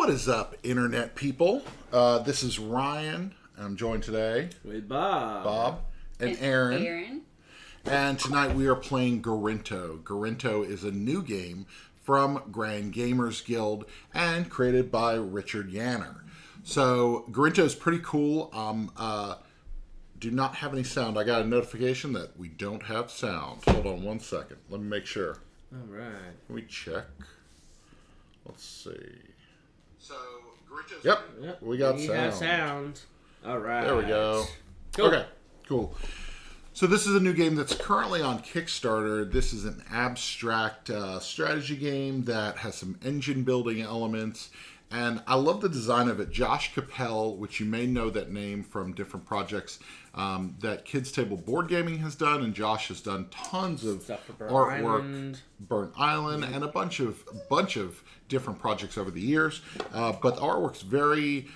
What is up, Internet people? This is Ryan. I'm joined today with Bob, and Erin. And tonight we are playing Gorinto. Gorinto is a new game from Grand Gamers Guild and created by Richard Yanner. So Gorinto is pretty cool. Do not have any sound. I got a notification that we don't have sound. Hold on one second. Let me make sure. All right. Can we check? Let's see. So Gorinto's... Yep. We got sound. Have sound. All right. There we go. Cool. Okay, cool. So this is a new game that's currently on Kickstarter. This is an abstract strategy game that has some engine building elements. And I love the design of it. Josh Capel, which you may know that name from different projects that Kids Table Board Gaming has done. And Josh has done tons of artwork, Burnt Island, and a bunch of different projects over the years. But the artwork's very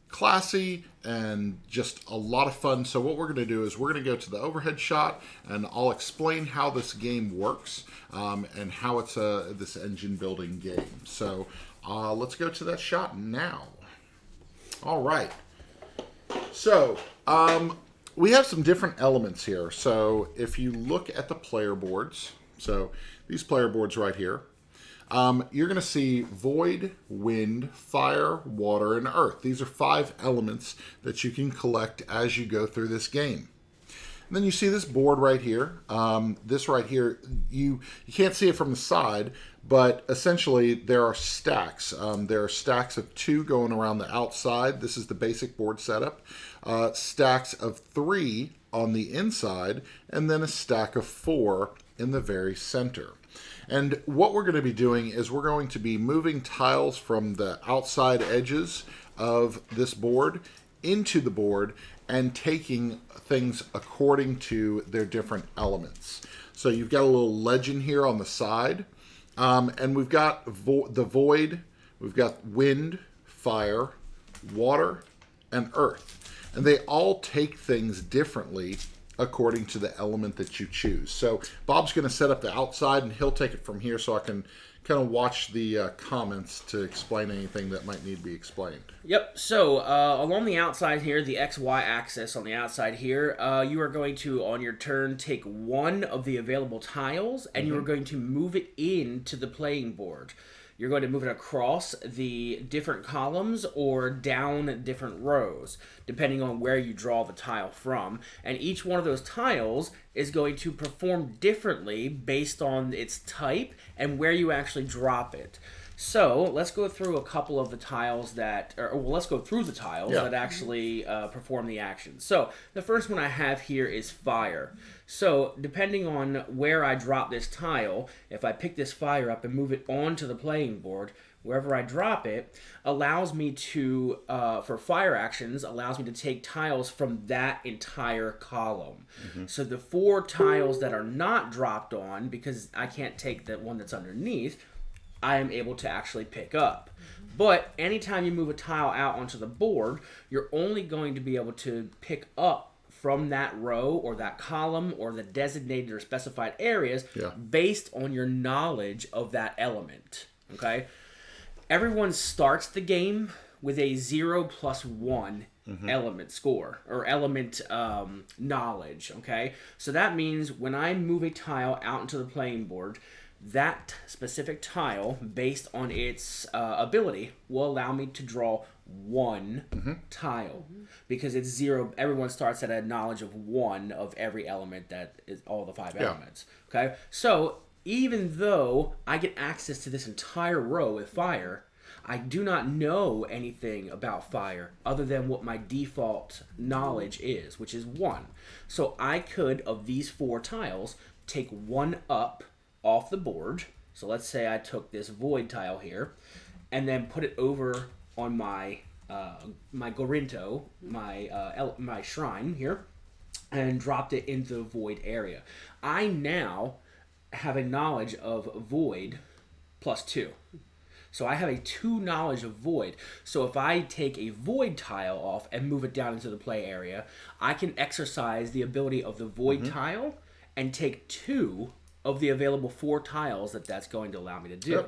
classy and just a lot of fun. So what we're going to do is we're going to go to the overhead shot and I'll explain how this game works and how it's this engine building game. So let's go to that shot now. All right. So we have some different elements here. So if you look at the player boards, so these player boards right here, you're going to see void, wind, fire, water, and earth. These are 5 elements that you can collect as you go through this game. And then you see this board right here. This right here, you can't see it from the side, but essentially there are stacks. There are stacks of 2 going around the outside. This is the basic board setup. Stacks of 3 on the inside, and then a stack of 4 in the very center. And what we're going to be doing is we're going to be moving tiles from the outside edges of this board into the board and taking things according to their different elements. So you've got a little legend here on the side, and we've got the void, we've got wind, fire, water, and earth. And they all take things differently according to the element that you choose. So Bob's going to set up the outside and he'll take it from here so I can kind of watch the comments to explain anything that might need to be explained. Yep, so along the outside here, the XY axis on the outside here, you are going to, on your turn, take one of the available tiles and you are going to move it into the playing board. You're going to move it across the different columns or down different rows, depending on where you draw the tile from. And each one of those tiles is going to perform differently based on its type and where you actually drop it. So let's go through a couple of the tiles that, let's go through the tiles that actually perform the action. So the first one I have here is fire. So depending on where I drop this tile, if I pick this fire up and move it onto the playing board, wherever I drop it, allows me to, for fire actions, allows me to take tiles from that entire column. So the 4 tiles that are not dropped on, because I can't take the one that's underneath, I am able to actually pick up. But anytime you move a tile out onto the board, you're only going to be able to pick up from that row or that column or the designated or specified areas based on your knowledge of that element. Okay? Everyone starts the game with a 0 + 1 element score or element knowledge. Okay? So that means when I move a tile out into the playing board, that specific tile, based on its ability, will allow me to draw 1 tile. Because it's 0, everyone starts at a knowledge of 1 of every element that is all the 5 elements. Okay? So even though I get access to this entire row with fire, I do not know anything about fire other than what my default knowledge is, which is 1. So I could, of these 4 tiles, take 1 up off the board. So let's say I took this void tile here and then put it over on my my Gorinto, my shrine here, and dropped it into the void area. I now have a knowledge of void +2. So I have a 2 knowledge of void. So if I take a void tile off and move it down into the play area, I can exercise the ability of the void tile and take 2 of the available 4 tiles that's going to allow me to do.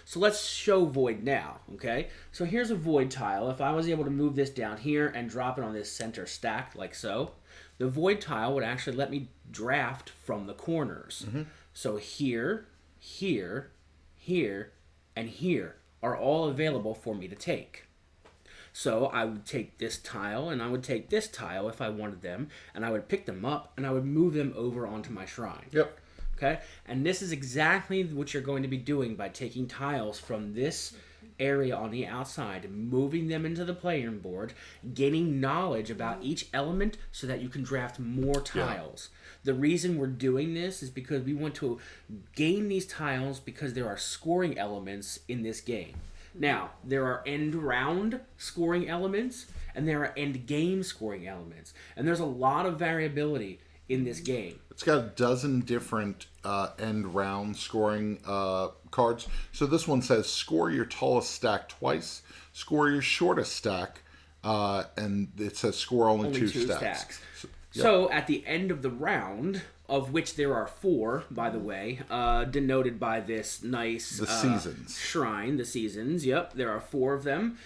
So let's show void now, okay? So here's a void tile. If I was able to move this down here and drop it on this center stack like so, the void tile would actually let me draft from the corners. So here, here, here, and here are all available for me to take. So I would take this tile and I would take this tile if I wanted them, and I would pick them up and I would move them over onto my shrine. Okay? And this is exactly what you're going to be doing by taking tiles from this area on the outside, moving them into the playing board, gaining knowledge about each element so that you can draft more tiles. The reason we're doing this is because we want to gain these tiles because there are scoring elements in this game. Now, there are end round scoring elements and there are end game scoring elements. And there's a lot of variability in this game. It's got a dozen different end round scoring cards. So this one says score your tallest stack twice, score your shortest stack, and it says score only two stacks. So at the end of the round, of which there are 4, by the way, denoted by this nice seasons shrine, the seasons. Yep, there are 4 of them.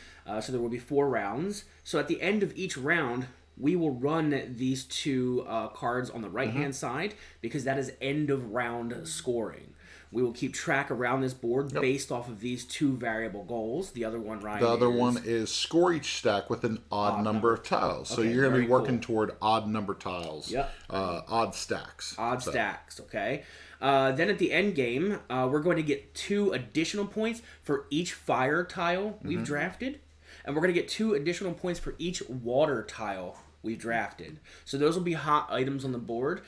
So there will be 4 rounds. So at the end of each round, we will run these 2 cards on the right-hand side because that is end of round scoring. We will keep track around this board based off of these 2 variable goals. The other one, Ryan, one is score each stack with an odd number of tiles. So you're going to be working toward odd number tiles. Odd stacks. Stacks, okay. Then at the end game, we're going to get 2 additional points for each fire tile we've drafted. And we're going to get 2 additional points for each water tile we've drafted. So those will be hot items on the board.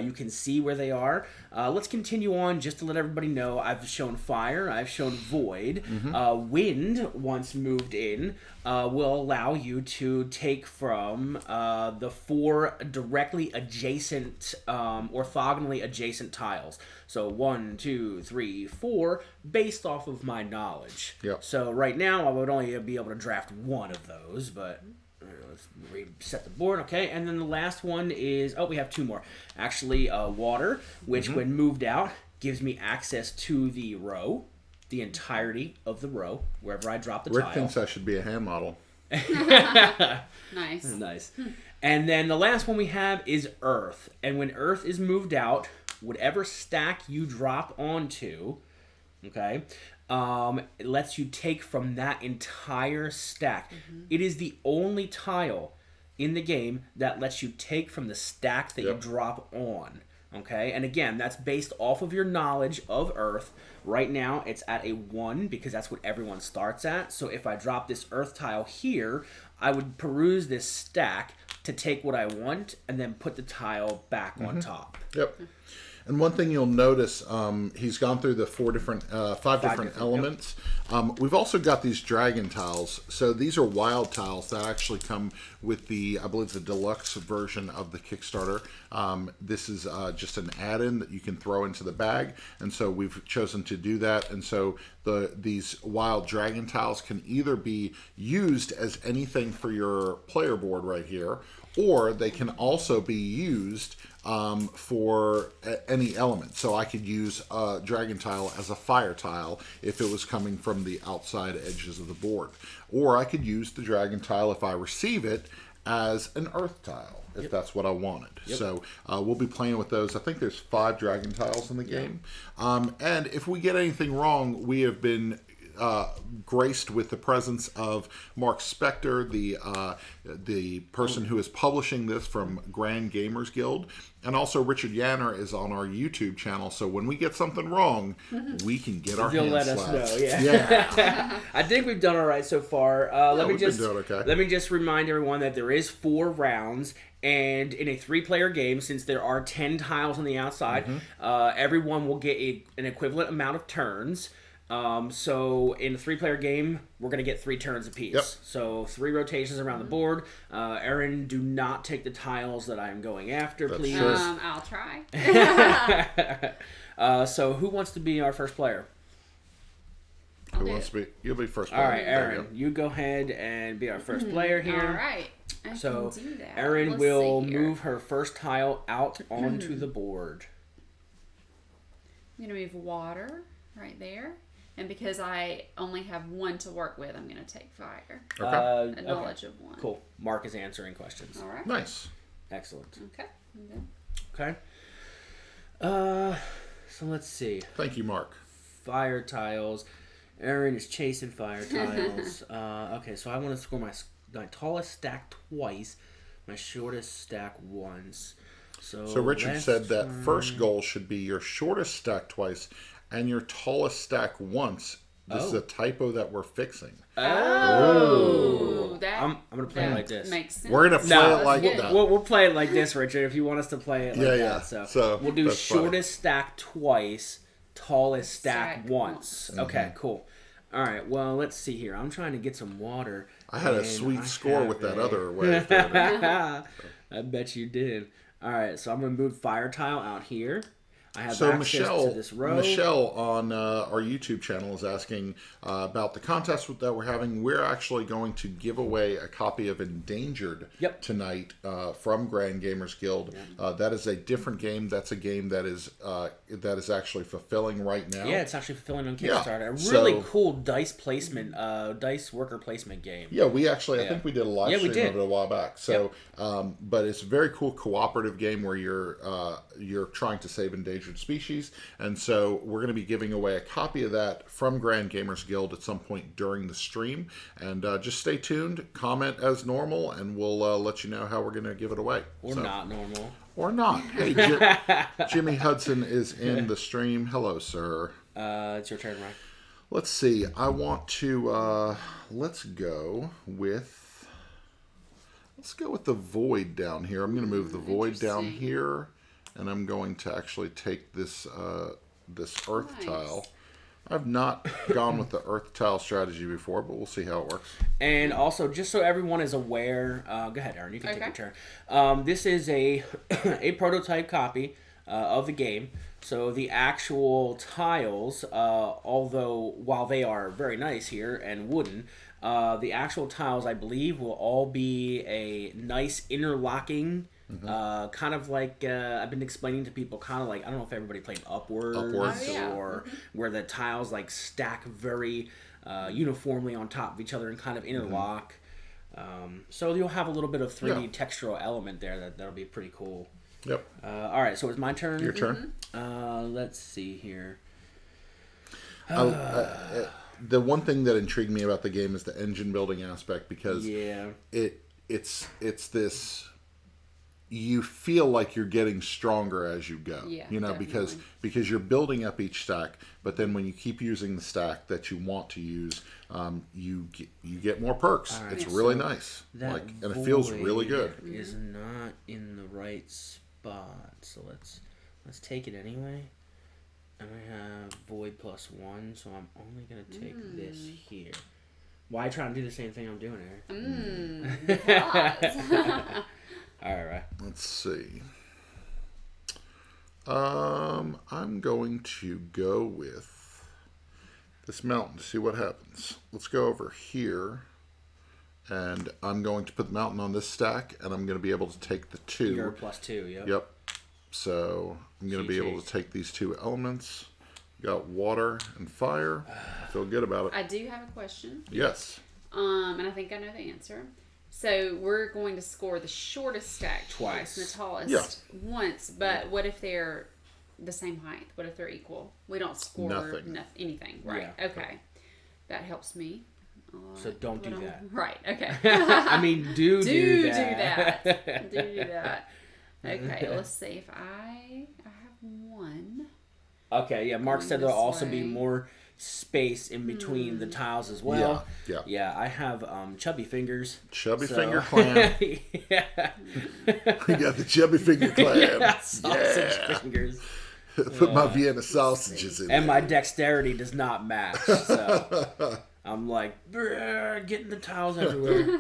You can see where they are. Let's continue on just to let everybody know. I've shown fire. I've shown void. Wind, once moved in, will allow you to take from the 4 directly adjacent, orthogonally adjacent tiles. So 1, 2, 3, 4, based off of my knowledge. So right now I would only be able to draft 1 of those, but let's reset the board. Okay, and then the last one is, we have 2 more. Actually, water, which when moved out gives me access to the row, the entirety of the row, wherever I drop the tile. Rick thinks I should be a hand model. Nice. And then the last one we have is earth. And when earth is moved out, whatever stack you drop onto, okay, it lets you take from that entire stack. It is the only tile in the game that lets you take from the stack that you drop on. Okay, and again, that's based off of your knowledge of Earth. Right now, it's at a 1 because that's what everyone starts at. So if I drop this Earth tile here, I would peruse this stack to take what I want and then put the tile back on top. And one thing you'll notice, he's gone through the 5 different elements. We've also got these dragon tiles. So these are wild tiles that actually come with the, I believe, the deluxe version of the Kickstarter. This is just an add-in that you can throw into the bag, and so we've chosen to do that. And so these wild dragon tiles can either be used as anything for your player board right here, or they can also be used for any element. So I could use a dragon tile as a fire tile if it was coming from the outside edges of the board. Or I could use the dragon tile, if I receive it, as an earth tile, if that's what I wanted. So we'll be playing with those. I think there's 5 dragon tiles in the game. And if we get anything wrong, we have been graced with the presence of Mark Spector, the person who is publishing this from Grand Gamers Guild, and also Richard Yanner is on our YouTube channel. So when we get something wrong, we can get our hands slapped. You'll let us know. I think we've done all right so far. Let me just remind everyone that there is 4 rounds. And in a 3-player game, since there are 10 tiles on the outside, everyone will get an equivalent amount of turns. So in a 3-player game, we're going to get 3 turns apiece. So 3 rotations around the board. Erin, do not take the tiles that I am going after, please. I'll try. So who wants to be our first player? Who wants to be? You'll be first player. All right, Erin, you go ahead and be our first player here. All right. I can do that. Erin will move her first tile out onto the board. I'm going to move water right there. And because I only have 1 to work with, I'm going to take fire. Okay. A knowledge of 1. Cool. Mark is answering questions. All right. Nice. Excellent. Okay. I'm done. Okay. So let's see. Thank you, Mark. Fire tiles. Erin is chasing fire tiles. Okay, so I want to score my tallest stack twice, my shortest stack once. So Richard said that first goal should be your shortest stack twice and your tallest stack once. This is a typo that we're fixing. Oh, that I'm gonna play it like this. Makes sense. We're gonna play it like that. We'll play it like this, Richard. If you want us to play it like that, so we'll do that's shortest stack twice, tallest stack once. Mm-hmm. Okay, cool. All right. Well, let's see here. I'm trying to get some water. I had a sweet score with that other way of doing it. I bet you did. All right, so I'm gonna move fire tile out here. I have So access to this row. Michelle on our YouTube channel is asking about the contest that we're having. We're actually going to give away a copy of Endangered tonight from Grand Gamers Guild. That is a different game. That's a game that is actually fulfilling right now. Yeah, it's actually fulfilling on Kickstarter. Yeah. A really cool dice placement, dice worker placement game. Yeah, we actually, I think we did a live stream of it a while back. So, but it's a very cool cooperative game where you're trying to save endangered species, and so we're going to be giving away a copy of that from Grand Gamers Guild at some point during the stream, and just stay tuned, comment as normal, and we'll let you know how we're going to give it away. Or not normal. Or not. Hey, Jimmy Hudson is in the stream. Hello, sir. It's your turn, Ryan. Let's see. I want to let's go with the void down here. I'm going to move the void down here. And I'm going to actually take this earth tile. I've not gone with the earth tile strategy before, but we'll see how it works. And also, just so everyone is aware, go ahead, Erin. You can take your turn. This is a prototype copy of the game. So the actual tiles, although while they are very nice here and wooden, the actual tiles, I believe, will all be a nice interlocking. Kind of like I've been explaining to people, kind of like, I don't know if everybody played Upwards. Or where the tiles like stack very uniformly on top of each other and kind of interlock. So you'll have a little bit of 3D textural element there that'll be pretty cool. Yep. All right, so it's my turn. Your turn. Let's see here. The one thing that intrigued me about the game is the engine building aspect, because it's this. You feel like you're getting stronger as you go, because you're building up each stack. But then when you keep using the stack that you want to use, you get more perks. Right, it's really nice, and it feels really good. Is not in the right spot, so let's take it anyway. And I have void +1, so I'm only gonna take this here. Why try and do the same thing I'm doing here? All right. Let's see. I'm going to go with this mountain to see what happens. Let's go over here, and I'm going to put the mountain on this stack, and I'm going to be able to take the 2. You're +2, yep. Yep. So I'm going to be able to take these 2 elements. Got water and fire. I feel good about it. I do have a question. Yes. And I think I know the answer. So we're going to score the shortest stack twice, and the tallest once. But what if they're the same height? What if they're equal? We don't score anything, right? Yeah. Okay, that helps me. So don't do that. Right. Okay. I mean, do that. Do that. Okay. Let's see if I have 1. Okay. Yeah. Mark said there'll also be more space in between the tiles as well. Yeah. I have chubby fingers. Finger clam. We got the chubby finger clam. Sausage fingers. Put my Vienna sausages in. And my dexterity does not match. So I'm like getting the tiles everywhere.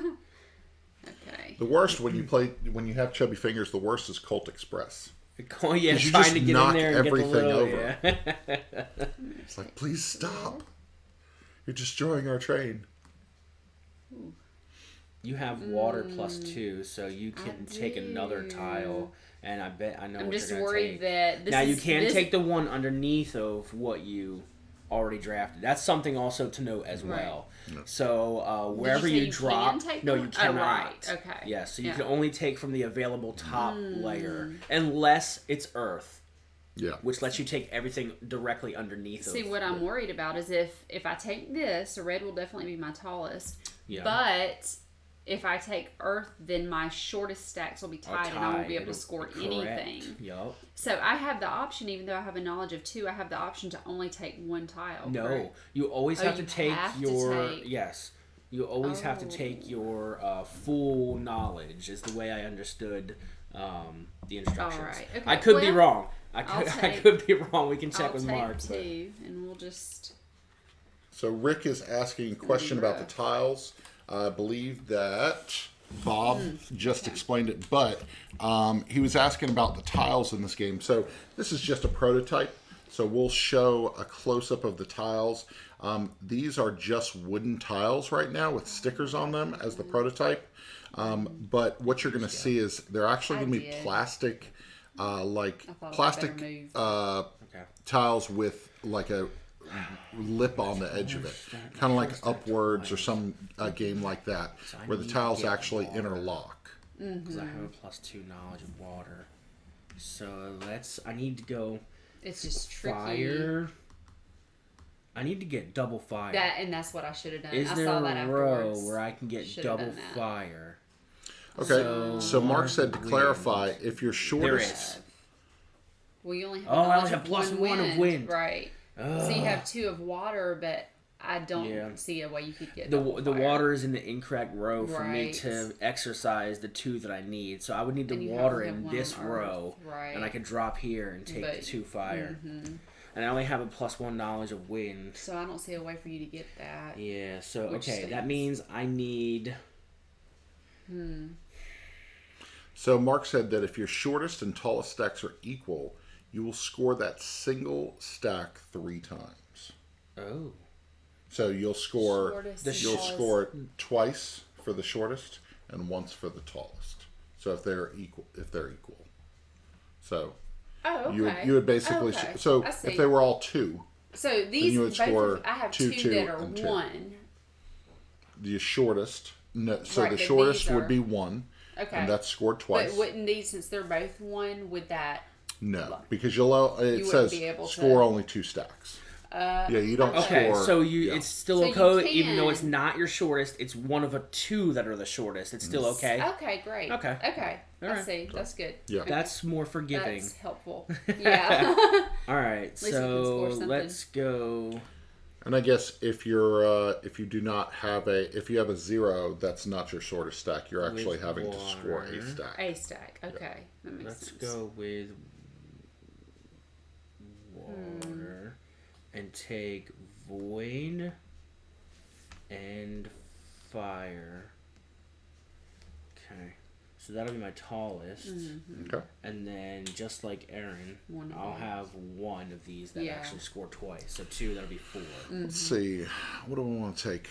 Okay. The worst when you have chubby fingers, the worst is Colt Express. Oh, yeah, you trying just to get knock in there and everything get the little, over. Yeah. It's like, please stop. You're destroying our train. You have water +2, so you can take another tile. And I know I'm what you're going to take. just worried that now you can take the one underneath of what you already drafted. That's something also to note as well. No. So wherever you drop, no, you cannot. Oh, right. Okay. Yeah, so you can only take from the available top layer, unless it's earth. Yeah. Which lets you take everything directly underneath. See, what I'm worried about is if I take this, the red will definitely be my tallest. Yeah. But if I take earth, then my shortest stacks will be tied, and I won't be able to score anything. Yep. So I have the option, even though I have a knowledge of 2, I have the option to only take 1 tile. No, correct? you always have to take your yes. You always have to take your full knowledge. Is the way I understood the instructions. All right. Okay. I could be wrong. I could be wrong. We can check with Mark. I'll take 2, and we'll just. So Rick is asking a question about the tiles. I believe that Bob just explained it, but he was asking about the tiles in this game. So this is just a prototype. So we'll show a close-up of the tiles. These are just wooden tiles right now with stickers on them as the prototype. But what you're going to see is they're actually going to be plastic, tiles with like a lip on the edge of it, kind of like Upwards or some game like that, where the tiles actually interlock. Because I have a +2 knowledge of water, so I need to go. It's just tricky. Fire. I need to get double fire. That's what I should have done. Is there a row where I can get double fire? Okay, so Mark said to clarify, if you're shortest. Well, you only have. I only have +1 of wind. Right. So you have 2 of water, but I don't see a way you could get the water is in the incorrect row for me to exercise the 2 that I need. So I would need the water in this row, and I could drop here and take the 2 fire. And I only have a +1 knowledge of wind. So I don't see a way for you to get that. Yeah. So that means I need. So Mark said that if your shortest and tallest stacks are equal, you will score that single stack 3 times. Oh. So you'll score it twice for the shortest and once for the tallest. So if they're equal. So you would basically if they were all 2. So these you would score I have 2 that are 2. 1. The shortest the shortest would be 1. Okay. And that's scored twice. But wouldn't these, since they're both 1, would that? No, because it says score only 2 stacks. You don't score. Okay, so it's still okay, even though it's not your shortest. It's one of the 2 that are the shortest. It's still okay. Okay, great. Okay. All right. I see. That's good. Yeah, that's more forgiving. That's helpful. Yeah. All right, so let's go. And I guess if you do not have if you have a 0, that's not your shortest stack. You're actually having to score a stack. A stack. Okay, that makes sense. Let's go with water and take void and fire. Okay. So that'll be my tallest. Okay. And then, just like Erin, I'll have 1 of these that actually score twice. So 2, that'll be 4. Let's see. What do I want to take?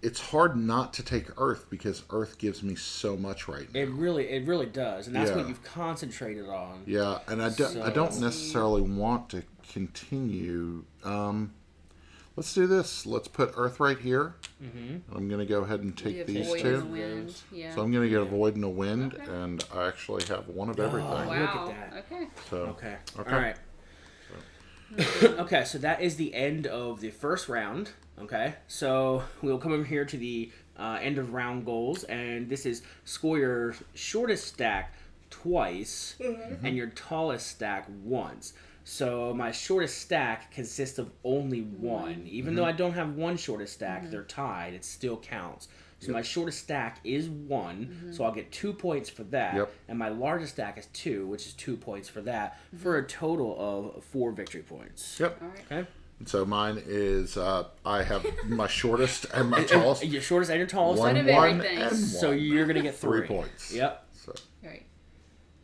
It's hard not to take Earth because Earth gives me so much right now. It really does. And that's what you've concentrated on. Yeah, and I don't necessarily want to continue. Let's do this. Let's put Earth right here. I'm going to go ahead and take these 2. So I'm going to get a void and a wind, and I actually have 1 of everything. Wow. Look at that. Okay. So, okay. All right. Okay, so that is the end of the first round. Okay, so we'll come over here to the end of round goals, and this is score your shortest stack twice and your tallest stack once. So my shortest stack consists of only 1. Even though I don't have 1 shortest stack, they're tied. It still counts. So my shortest stack is 1, so I'll get 2 points for that. And my largest stack is 2, which is 2 points for that, for a total of 4 victory points. Yep. All right. Okay. So mine is I have my shortest and my tallest. Your shortest and your tallest. 1 of 1 everything. and 1. So you're gonna get 3 points. Yep. So. Right.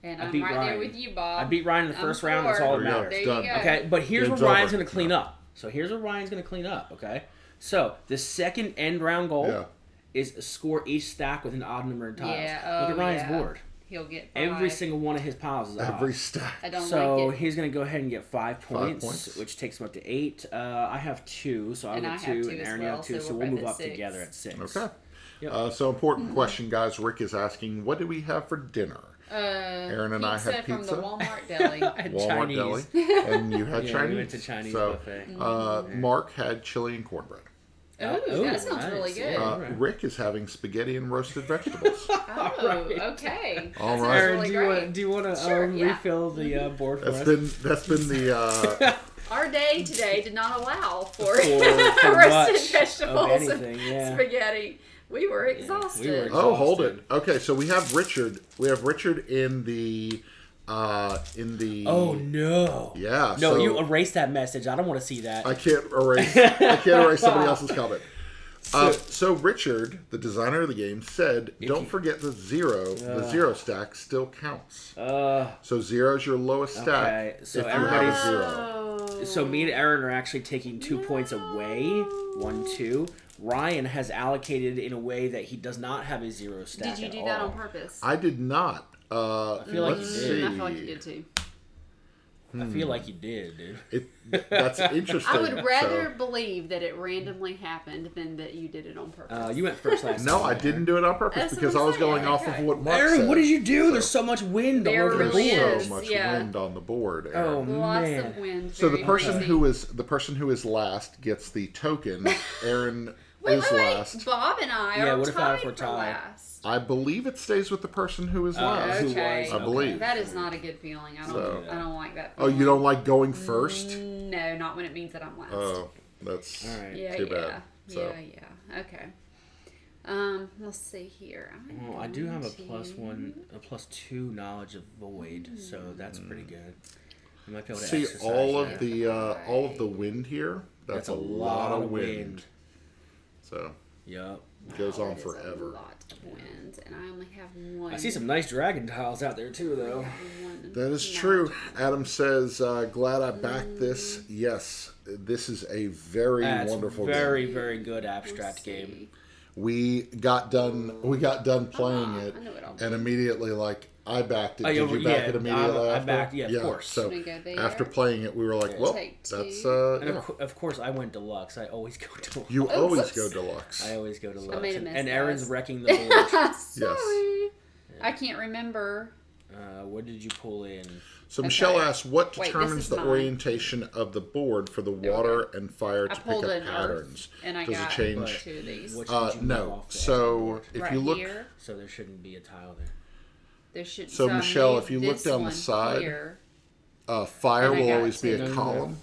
And I'm right there with you, Bob. I beat Ryan in the first round. That's all that matters. There you go. Okay, but here's where Ryan's going to clean up. So here's where Ryan's going to clean up, okay? So the second end round goal is score each stack with an odd number of tiles. Yeah, Look at Ryan's board. He'll get 5. Every single one of his piles is odd. Every stack. I don't So like it. he's going to go ahead and get 5 points, 5 points. which takes him up to 8. I have 2, so I'll And get I 2, have 2 and as Erin, you well, have 2, so so we're we'll both move at up 6. together at 6. Okay. Yep. So important question, guys. Rick is asking, what do we have for dinner? Erin and I had from pizza. the Walmart deli. Walmart Chinese. Deli. And you had Yeah, Chinese. we went to Chinese so, buffet. Mark had chili and cornbread. Ooh, that sounds nice. really good. Yeah. Right. Rick is having spaghetti and roasted vegetables. Oh, Right. okay. All That right. sounds Erin, really do you great. want to Sure, yeah. refill the board for us? That's been the Our day today did not allow for, For roasted much vegetables of anything, and yeah. spaghetti. We were exhausted. we were Oh, hold it. exhausted. Okay, so we have Richard. We have Richard in the Oh no! Yeah. No, so you erase that message. I don't want to see that. I can't erase somebody else's comment. So Richard, the designer of the game, said, "Don't forget the zero stack still counts. So 0 is your lowest stack. Okay, so if you have a everybody's- 0. So me and Erin are actually taking 2 points away. 1, 2. Ryan has allocated in a way that he does not have a 0 stack. Did you at do all. that on purpose? I did not. I feel like let's you see. did. I feel like you did too. I feel like you did, dude. That's interesting. I would rather So- believe that it randomly happened than that you did it on purpose. You went first last No, time. I didn't do it on purpose That's because what I I'm was going saying, off of okay. what Mark Erin, said. what did you do? So- There's so much wind all There over the really board. is. So much yeah. wind on the board, Erin. Oh, Lots man. of wind. So the very person interesting. who is last gets the token. Erin Wait, is wait, last. Bob and I Yeah, are what if tied we're for tied? last. I believe it stays with the person who is last. who Okay. was, I believe. That is not a good feeling. I don't. So- I don't like that. Oh, you feeling. don't like going first? No, not when it means that I'm last. Oh, that's All right. yeah, too yeah, bad. So. yeah. Okay. Let's see here. Well, I do have a +2 knowledge of void, so that's pretty good. I might be able to See exercise all that. of the wind here. That's a lot of wind. So Yup. it goes Wow, on that is forever. A lot of wind, and I only have one. I see some nice dragon tiles out there too, though. One That is knot. true. Adam says, "Glad I backed this." Yes, this is a very That's wonderful very, game. very good abstract Let's see. game. We got done playing it, I know what I'll and immediately I backed it. Oh, Did you back it immediately I after? backed, yeah, of course. So Let me go there. after playing it, we were like, "Well, Take that's two. And yeah." of course, I went deluxe. I always go deluxe. You Oh, always whoops. go deluxe. I always go deluxe. I made a mess, and Erin's guys. wrecking the board. Sorry. I can't remember. What did you pull in? So Michelle Okay. asks, "What Wait, this determines is the mine. orientation of the board for the we water and fire I to pick pulled up an patterns? earth, and I Does got it change?" two of these. Which did you move No. off the So edge? if right you look, here, So there shouldn't be a tile there. there should. So, I Michelle, moved if you look this down the one side, here. fire And I will got always be two. a No. column.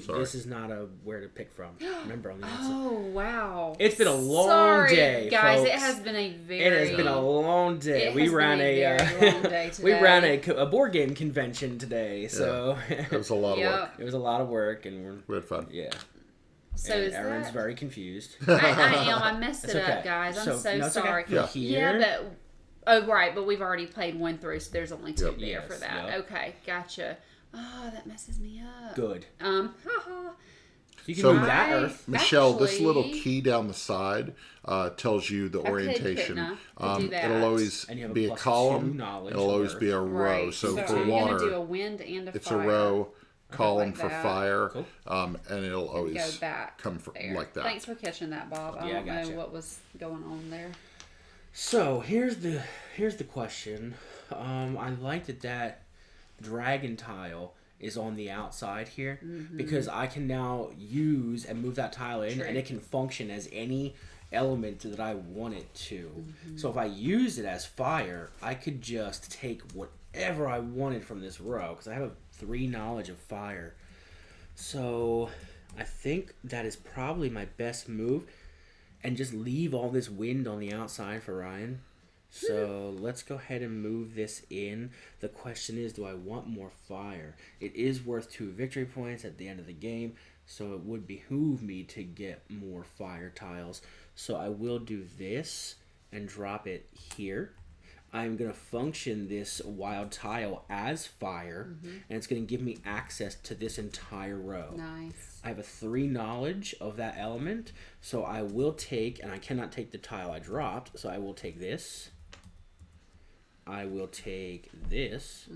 Sorry. This is not a where to pick from. Remember on the outside. Oh wow! It's been a long Sorry, day, guys. It folks. has been a very. It has been a long day. It We has ran been a a very long day we ran today. a board game convention today, so It was a lot of work. Yep. it was a lot of work, and We had fun. yeah. So and is Erin's that? very confused. I am. I messed it That's okay. up, guys. I'm so no, it's okay. sorry. From Yeah. here, Yeah, but oh right, but we've already played one through, so there's only two Yep. there Yes, for that. yep. Okay, gotcha. Oh, that messes me up. good. Haha. You can So- move that I- earth. Michelle, this Actually- little key down the side tells you the I could, orientation. couldn't I, to do that. It'll always And you have a be a +2 column. knowledge It'll always of be a earth. row. Right. So for I'm water, gonna do a wind and a it's fire. a row, column like for that. fire, Cool. and it'll Go always back come from there. like that. Thanks for catching that, Bob. I Yeah, don't gotcha. know what was going on there. So here's the question. I like that dragon tile is on the outside here because I can now use and move that tile in, True. and it can function as any element that I want it to. So if I use it as fire, I could just take whatever I wanted from this row because I have a 3 knowledge of fire. So I think that is probably my best move, and just leave all this wind on the outside for Ryan. So let's go ahead and move this in. The question is, do I want more fire? It is worth 2 victory points at the end of the game, so it would behoove me to get more fire tiles. So I will do this and drop it here. I'm going to function this wild tile as fire, and it's going to give me access to this entire row. Nice. I have a 3 knowledge of that element, so I will take, and I cannot take the tile I dropped, so I will take this. I will take this,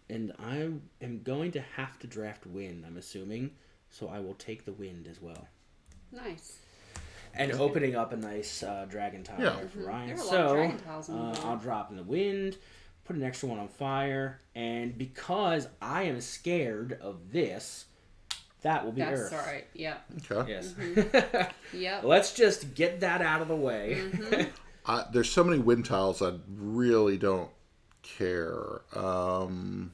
and I am going to have to draft wind, I'm assuming, so I will take the wind as well. Nice. And opening up a nice dragon tile there for Ryan. There are a lot of dragon tiles So on I'll drop in the wind, put an extra one on fire, and because I am scared of this, that will be Earth. That's right. Yep. Okay. Yes. Yep. Let's just get that out of the way. There's so many wind tiles I really don't care. Let's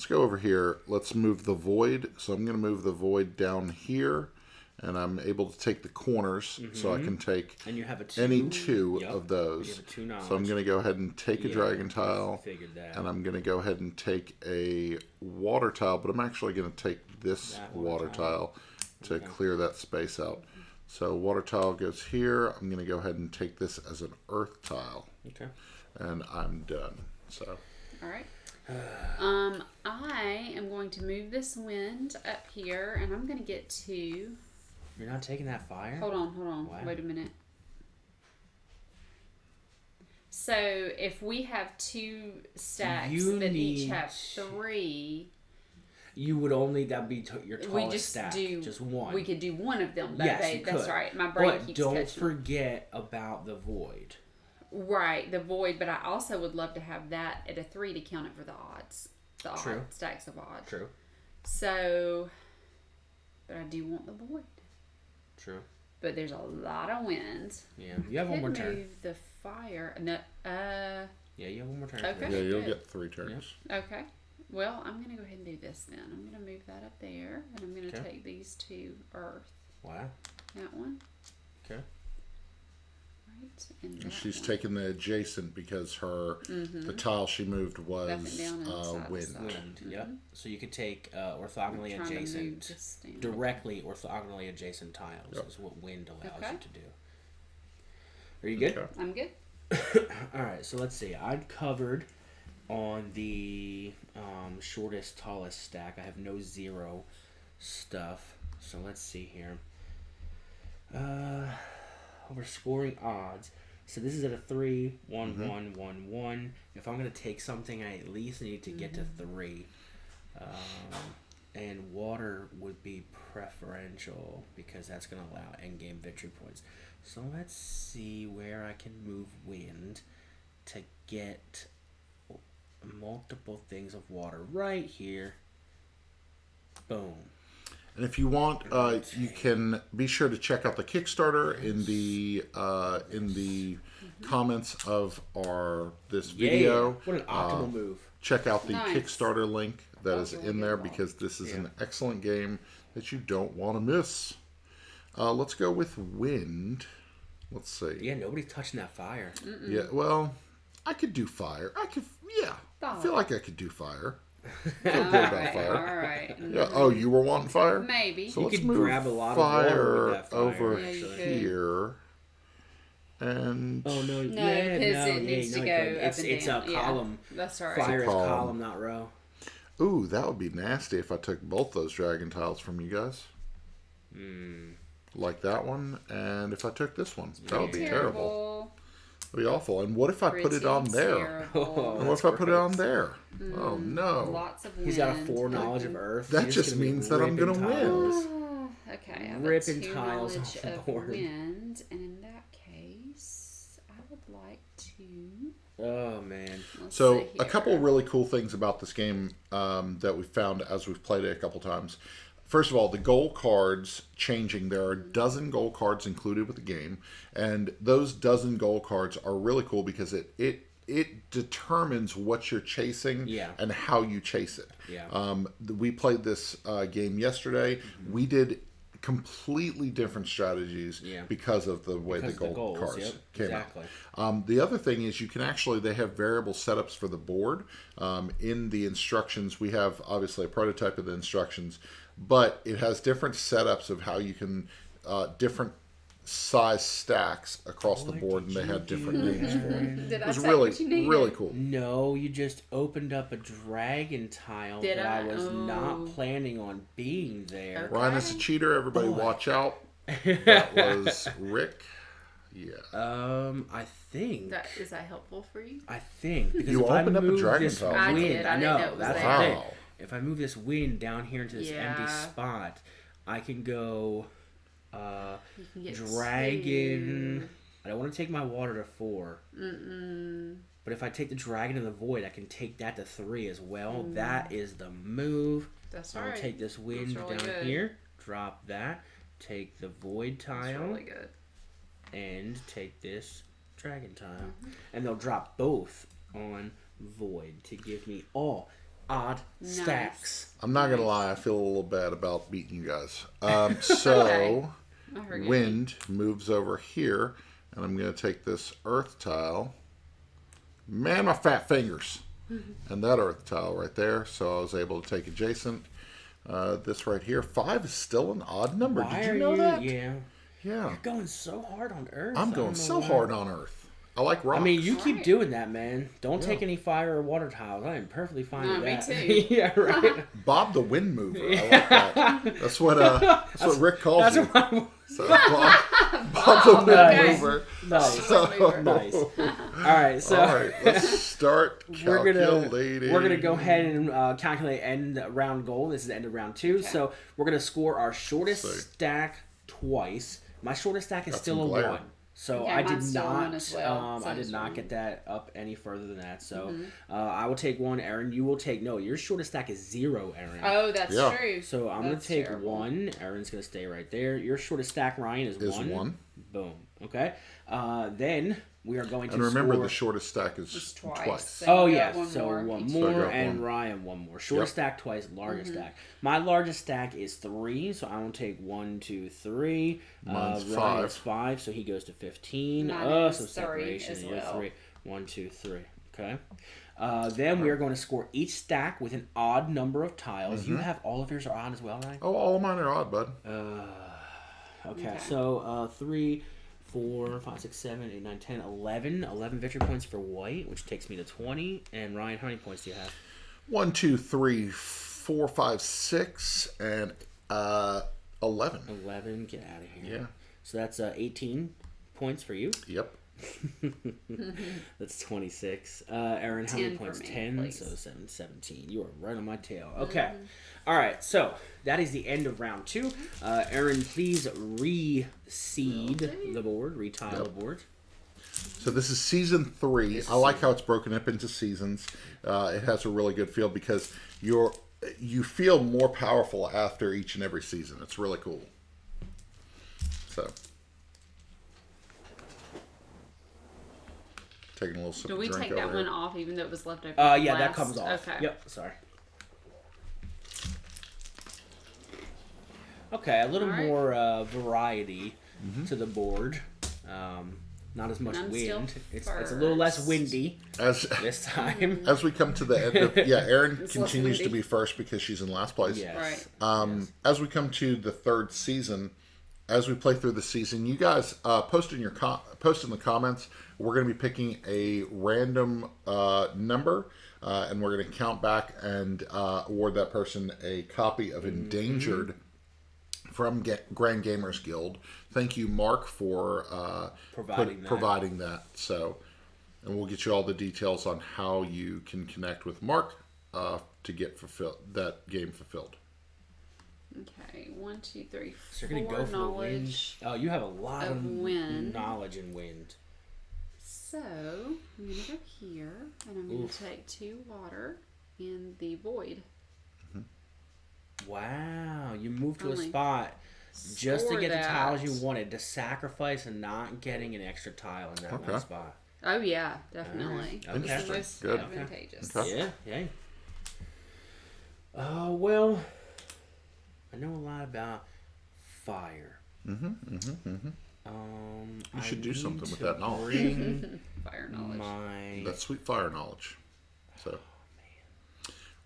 go over here. Let's move the void. So I'm going to move the void down here. And I'm able to take the corners, so I can take And you have any 2 of those. You have a 2 knowledge. So I'm going to go ahead and take a dragon tile. Figured that. And I'm going to go ahead and take a water tile, but I'm actually going to take this water tile to clear that space out. So water tile goes here. I'm going to go ahead and take this as an earth tile. Okay. And I'm done. So. All right. I am going to move this wind up here, and I'm going to get to... You're not taking that fire? Hold on. Wow. Wait a minute. So if we have 2 stacks that each have 3, you would only that'd be your tallest we just stack. do Just one. We could do one of them. Yes, you that's could. right. My brain but keeps don't catching. forget about the void. Right, the void. But I also would love to have that at a 3 to count it for the odds. The True. odd stacks of odds. True. So, but I do want the void. True. But there's a lot of wind. Yeah, you have one more turn. Move the fire. No, Yeah, you have one more turn. Okay. Yeah, you'll good. get 3 turns. Okay. Well, I'm going to go ahead and do this then. I'm going to move that up there, and I'm going to take these 2 earth. Wow. That one. Okay. Right. And And that she's one. taking the adjacent because the tile she moved was Up and down and side to wind. side. Wind. Yep. So you could take orthogonally I'm trying to move adjacent, this down. directly orthogonally adjacent tiles Yep. is what wind allows Okay. you to do. Are you good? Okay. I'm good. All right. So let's see. I'd covered on the shortest, tallest stack. I have no 0 stuff. So let's see here. We're scoring odds. So this is at a 3, 1, 1, 1, 1. If I'm going to take something, I at least need to get to 3. And water would be preferential because that's going to allow endgame victory points. So let's see where I can move wind to get multiple things of water right here. Boom. And if you want, you can be sure to check out the Kickstarter in the comments of this video. What an optimal move. Check out the Nice. Kickstarter link that is That's really in good there one. because this is an excellent game that you don't want to miss. Let's go with wind. Let's see. Yeah, nobody's touching that fire. Yeah, well, I could do fire. I feel like I could do fire. Feel good about fire. All right. Yeah. Oh, you were wanting fire? Maybe. So You let's could move grab a lot of water with that fire, over Yeah, you could. here. And Oh no! No, yeah, because no, it needs yeah, to no, go you up couldn't. and It's down. a column. That's all right. Fire is column. column, not row. ooh, that would be nasty if I took both those dragon tiles from you guys. Like that one, and if I took this one, that would be terrible. That'd be awful. And what if I put it on there? Terrible. And what if I put it on there? Oh no! Lots of wind. He's got a 4 knowledge of earth. That He's just gonna be means that I'm ripping gonna win. tiles. Okay, I have Ripping a 2 tiles knowledge off the of board. wind, and in that case, I would like to. Oh man! Let's So see a here. couple really cool things about this game that we found as we've played it a couple times. First of all, the goal cards changing. There are a dozen goal cards included with the game, and those dozen goal cards are really cool because it determines what you're chasing and how you chase it. Yeah. We played this game yesterday. We did completely different strategies because of the way the goal cards came out. The other thing is they have variable setups for the board. In the instructions, we have obviously a prototype of the instructions, but it has different setups of how you can different size stacks across the board, and they had different names for them. Did It was I really, what you needed? really cool. No, you just opened up a dragon tile Did that I was Oh. not planning on being there. Okay. Ryan is a cheater. Everybody Boy. watch out. That was Rick. Yeah. I think. Is that helpful for you? I think because You if I opened up a move dragon this tile. I wind, did. I I didn't know know it was that's there. the thing. Wow. If I move this wind down here into this empty Yeah. spot, I can go You can get dragon. 2. I don't want to take my water to 4. But if I take the dragon in the void, I can take that to 3 as well. That is the move. That's So right. I'll take this wind really down good. here, drop that, take the void That's tile, really good. and take this dragon tile. And they'll drop both on void to give me all odd Nice. stacks. I'm not gonna lie. I feel a little bad about beating you guys. So Okay. I heard you. wind moves over here, and I'm gonna take this earth tile. Man, my fat fingers. And that earth tile right there. So I was able to take adjacent. This right here. 5 is still an odd number. Why Did you are know that? Yeah. Yeah. You're going so hard on Earth. I'm I going don't so know why. hard on earth. I like rocks. I mean, you keep Right. doing that, man. Don't Yeah. take any fire or water tiles. I am perfectly fine No, with me that. too. Yeah, right. Bob the Wind Mover. I like that. That's what Rick calls That's you. what I'm... So, Bob the Wind Nice. Mover. Nice. So- Nice. All right, so All right, let's start we're calculating. gonna go ahead and calculate end round goal. This is the end of round 2. Okay. So we're gonna score our shortest Sick. stack twice. My shortest stack is Got still some a glare. 1. So Yeah, I did mine's still a not. 1 as well. So I did is not mine. get that up any further than that. So I will take 1. Aaron, you will take no. Your shortest stack is 0, Aaron. Oh, that's Yeah. true. So I'm going That's to take terrible. 1. Aaron's going to stay right there. Your shortest stack, Ryan, is 1. 1. Boom. Okay. Then we are going to And remember, score... the shortest stack is Just twice. twice. So Oh, you yeah. got So one each. more, So I got and one. Ryan 1 more. Shortest Yep. stack twice, largest stack. My largest stack is 3, so I will take 1, 2, 3. Mine's Ryan 5. is 5, so he goes to 15. Mine is So 3 separation. as You're well. 3. 1, 2, 3. Okay. Then we are going to score each stack with an odd number of tiles. You have all of yours are odd as well, Ryan? Oh, all of mine are odd, bud. Okay, so 3, 4, 5, 6, 7, 8, 9, 10, 11. 11 victory points for white, which takes me to 20. And Ryan, how many points do you have? 1, 2, 3, 4, 5, 6, and 11. 11. Get out of here. Yeah. So that's 18 points for you. Yep. That's 26. Aaron, how many 10 for points? me, 10. please. So 7, 17. You are right on my tail. Okay. All right. So that is the end of round 2. Aaron, please reseed the board, retile the board. So this is season 3. I like how it's broken up into seasons. It has a really good feel because you feel more powerful after each and every season. It's really cool. So taking a little sip Do of we drink take over that here. one off even though it was left over? Yeah, that last? comes off. Okay. Yep. Sorry. Okay, a little All right. more variety to the board. Not as much I'm still wind. It's a little less first. windy As this time. as we come to the end of Erin It's less continues to windy. be first because she's in last place. Yes. Right. As we come to the 3rd season, as we play through the season, you guys post in the comments. We're going to be picking a random number, and we're going to count back and award that person a copy of Endangered from Grand Gamers Guild. Thank you, Mark, for providing that. So, and we'll get you all the details on how you can connect with Mark to get that game fulfilled. Okay. 1, 2, 3, So 4 you're gonna go for knowledge. the wind. Oh, you have a lot of of wind. knowledge in wind. So I'm gonna go here and I'm gonna take 2 water in the void. Wow, you moved to a Only spot just to store get the tiles that. you wanted to sacrifice and not getting an extra tile in that one spot. Oh yeah, definitely. Okay. This is the most Good. advantageous. Okay. Yeah. Well, I know a lot about fire. You should do something with that knowledge. Bring Fire knowledge. my That's sweet fire knowledge. So,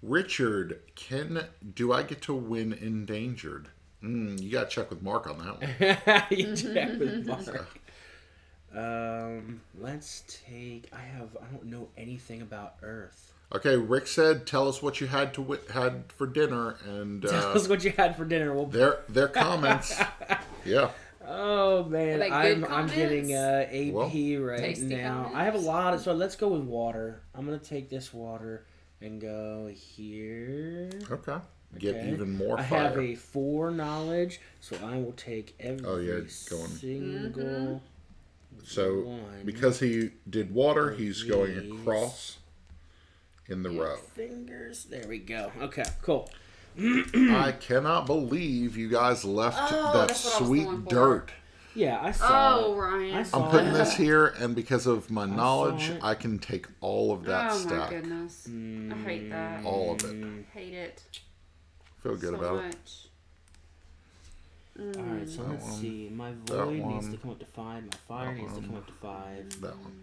Richard, do I get to win Endangered? You got to check with Mark on that one. You check with Mark. Let's take. I don't know anything about Earth. Okay, Rick said, "Tell us what you had for dinner," and tell us what you had for dinner. Their comments. Yeah. Oh man, I'm getting AP right now. Comments. I have a lot of. So let's go with water. I'm gonna take this water and go here. Okay. Get even more fire. I have a 4 knowledge, so I will take every single. So one. Because he did water, he's going across in the row. Fingers. There we go. Okay, cool. I cannot believe you guys left that sweet dirt. Yeah, I saw it. Ryan. I'm putting this here, and because of my knowledge, I can take all of that Oh stack. my goodness. I hate that. All of it. Hate it. Feel good about it. Alright, so let's see. My void needs to come up to 5. My fire needs to come up to 5. That one.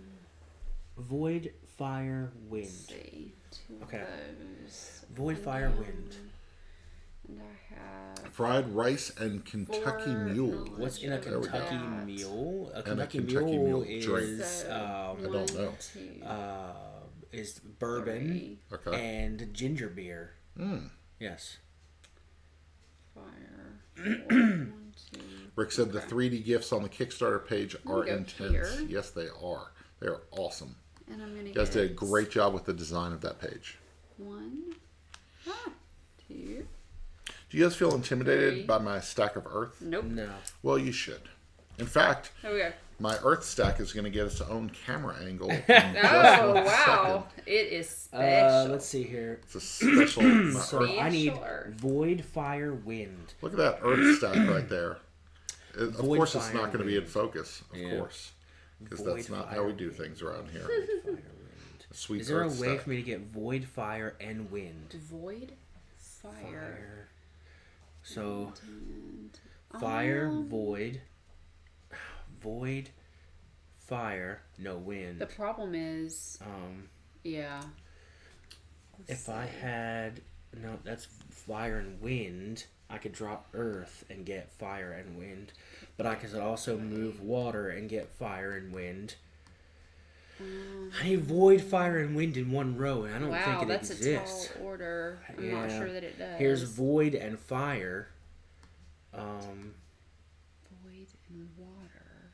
Void, fire, wind. Let's see. 2 Okay. of those. Void, fire, wind. And I have Fried rice and Kentucky 4 Mule. knowledge What's in a of Kentucky that. mule? A And Kentucky, a Kentucky mule Mule drink. is So, I don't know. 1, 2, is bourbon 3, Okay. and ginger beer. Mm. Yes. fire. 4, 1, 2. Rick said the 3D gifts on the Kickstarter page I'm are gonna go intense. here. Yes, they are. They are awesome. And I'm gonna You guys get did a great job with the design of that page. 1, 2. Do you guys feel intimidated 3. by my stack of earth? Nope. No. Well, you should. In fact, There we go. my earth stack is going to get its own camera angle. In Oh just wow! It is special. Let's see here. It's a special. my So earth. I need Earth. void, fire, wind. Look at that earth stack right there. Of Void, course, it's fire, not going to be in wind. focus. Of Yeah. course, because Void, that's not fire, how we do wind. things around here. Fire, wind. Sweet Is there a earth way stack. for me to get void, fire, and wind? Void, fire. So And, fire, void, fire, no wind. The problem is, yeah. If I had that's fire and wind. I could drop earth and get fire and wind, but I could also move water and get fire and wind. I need void, fire, and wind in one row, and I don't think it that's exists. a tall order. I'm not sure that it does. Here's void and fire. void and water,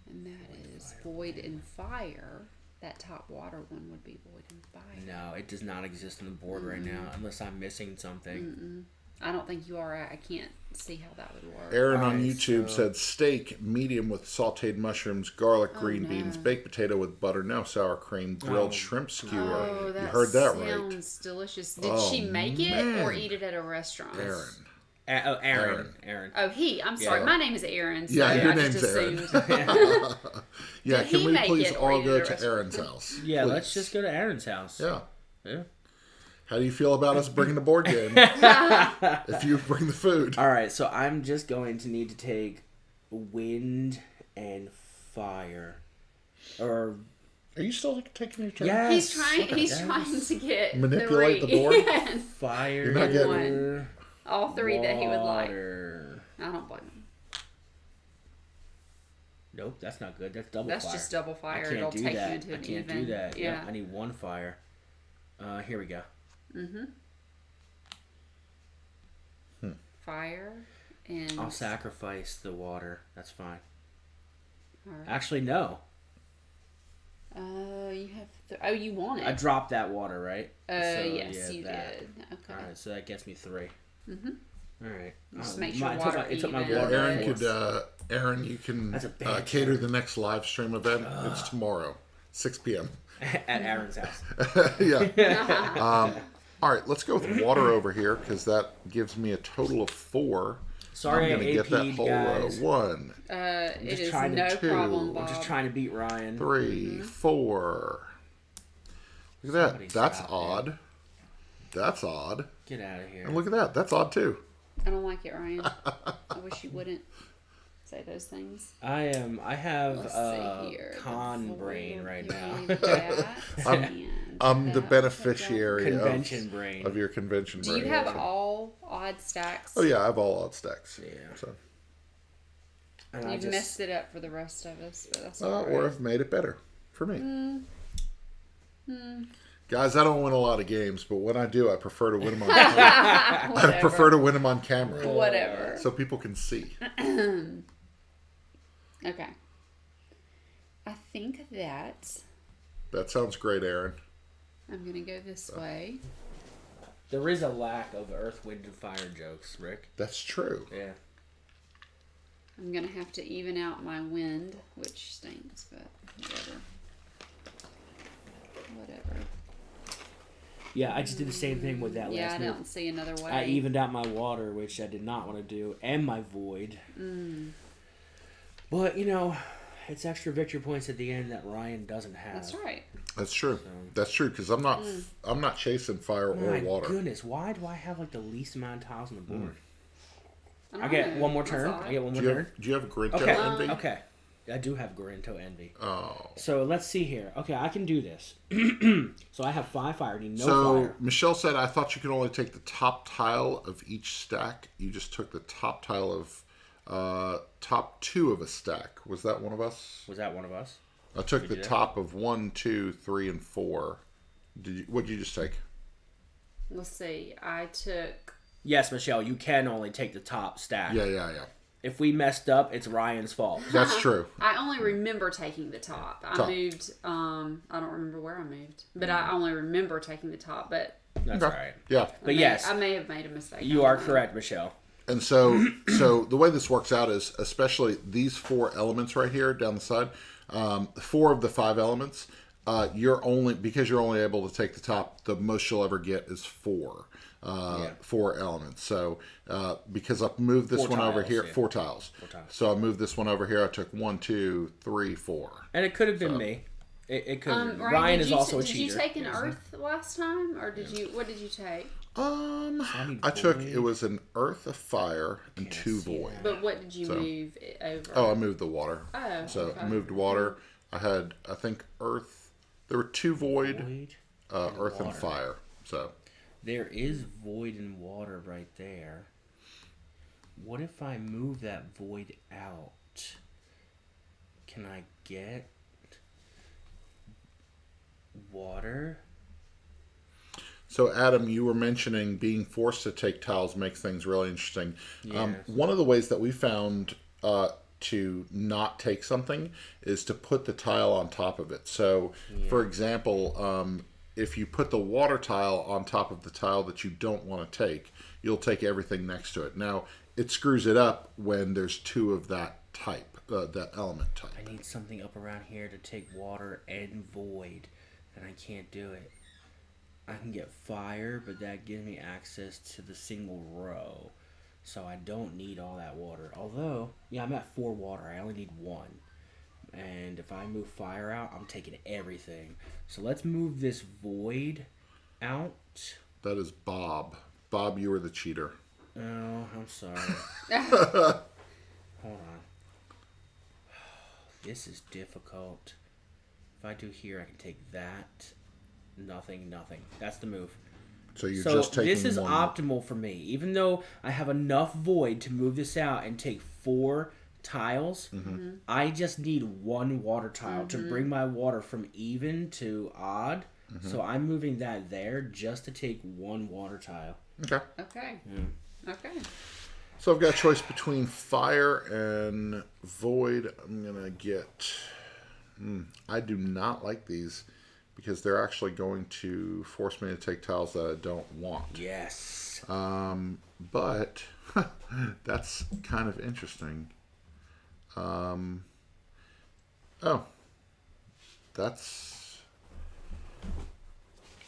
and that is void and fire. That top water one would be void and fire. No, it does not exist on the board right now, unless I'm missing something. I don't think you are. I can't see how that would work. Aaron on Alright, YouTube so- said steak, medium with sauteed mushrooms, garlic, green beans, baked potato with butter, no sour cream, grilled shrimp skewer. Oh, You that heard that sounds right. delicious. Did Oh, she make it or man. eat it at a restaurant? Aaron. Aaron. Oh, I'm sorry. Yeah. My name is Aaron. So Yeah, your I name's just Aaron. assumed. Yeah, Did can he we make please it or all eat go at a to restaurant? Aaron's house? Yeah, Please. let's just go to Aaron's house. Yeah. Yeah. How do you feel about us bringing the board game? If you bring the food. All right, so I'm just going to need to take wind and fire, or Are you still taking your turn? yeah, He's trying to get Manipulate the 3. board? Yes. fire. You're not getting- One. All 3 that he would like. water. I don't blame him. Nope, that's not good. That's double That's fire. just double fire. I can't It'll do take that. you into I an can't even. do that. Yeah. I need 1 fire. Here we go. Fire and. I'll sacrifice the water. That's fine. All right. Actually, no. You have. You want it. I dropped that water, right? Yes, yeah, you that. did. Okay. All right, so that gets me 3. All right. Just make sure it water took my even. Yeah, water Aaron force. could. Aaron, you can That's a bad cater the next live stream event. It's tomorrow, 6 p.m. at Aaron's house. Yeah. All right, let's go with water over here because that gives me a total of 4. Sorry, I'm gonna get that AP'd, whole guys. row. 1, It just is trying to no two. problem, I'm Bob. just trying to beat Ryan. 3, 4. Look at that. Somebody That's stop odd. That's odd. Get out of here. And look at that. That's odd too. I don't like it, Ryan. I wish you wouldn't say those things. I have Let's see here. con The brain void right period, now. that, and I'm the that, beneficiary Convention brain. of your convention Do brain. you have all odd stacks. Oh yeah, I have all odd stacks. Yeah. So. And You've messed it up for the rest of us, but that's all right. Or I've made it better for me. Guys, I don't win a lot of games, but when I do, I prefer to win them on camera. I prefer to win them on camera. Whatever. So people can see. Okay. I think that That sounds great, Erin. I'm going to go this way. There is a lack of earth, wind, and fire jokes, Rick. That's true. Yeah. I'm going to have to even out my wind, which stinks, but whatever. Whatever. Yeah, I just did the same thing with that Yeah, last I move. don't see another way. I evened out my water, which I did not want to do, and my void. But, you know, it's extra victory points at the end that Ryan doesn't have. That's right. That's true. That's true because I'm not chasing fire or My water. goodness, why do I have like the least amount of tiles on the board? I I get know. one more That's turn. all right. I get one more Do you turn. have Gorinto Okay. Envy? Okay. I do have Gorinto Envy. Oh. So let's see here. Okay, I can do this. So I have 5 fire. I need no So fire. Michelle said, I thought you could only take the top tile of each stack. You just took the top tile of top 2 of a stack. Was that one of us? Was that one of us? I took the do that? top of 1, 2, 3, and 4. What did you just take? Let's see. I took... Yes, Michelle, you can only take the top stack. Yeah. If we messed up, it's Ryan's fault. That's true. I only remember taking the top. I moved... I don't remember where I moved. But I only remember taking the top. But That's Okay. right. Yeah. But yes, I may have made a mistake. you are correct, Michelle. And so the way this works out is, especially these 4 elements right here down the side, 4 of the 5 elements, because you're only able to take the top, the most you'll ever get is 4. 4 elements. So because I moved this 4 one over tiles, here, yeah. 4 tiles. 4 tiles. So I moved this one over here. I took 1, 2, 3, 4. And it could have been me. It could have been. Ryan, Ryan is also a Did cheater. you take an earth last time? Or did you... What did you take? I took, it was an earth, a fire, and 2 void. But what did you move it over? Oh, I moved the water. Oh, So okay. I moved water. I had, I think, earth. There were 2 void, earth, and water. fire. So There is void and water right there. What if I move that void out? Can I get water? So, Adam, you were mentioning being forced to take tiles makes things really interesting. Yes. One of the ways that we found to not take something is to put the tile on top of it. So, for example, if you put the water tile on top of the tile that you don't want to take, you'll take everything next to it. Now, it screws it up when there's 2 of that type, that element type. I need something up around here to take water and void, and I can't do it. I can get fire, but that gives me access to the single row. So I don't need all that water. Although, yeah, I'm at 4 water. I only need 1. And if I move fire out, I'm taking everything. So let's move this void out. That is Bob. Bob, you were the cheater. Oh, I'm sorry. Hold on. This is difficult. If I do here, I can take that. Nothing. That's the move. So you're So just taking this is one. optimal for me. Even though I have enough void to move this out and take 4 tiles, I just need 1 water tile to bring my water from even to odd. So I'm moving that there just to take 1 water tile. Okay. Okay. Okay. So I've got a choice between fire and void. I'm going to get... I do not like these because they're actually going to force me to take tiles that I don't want. Yes. But that's kind of interesting. Oh. That's...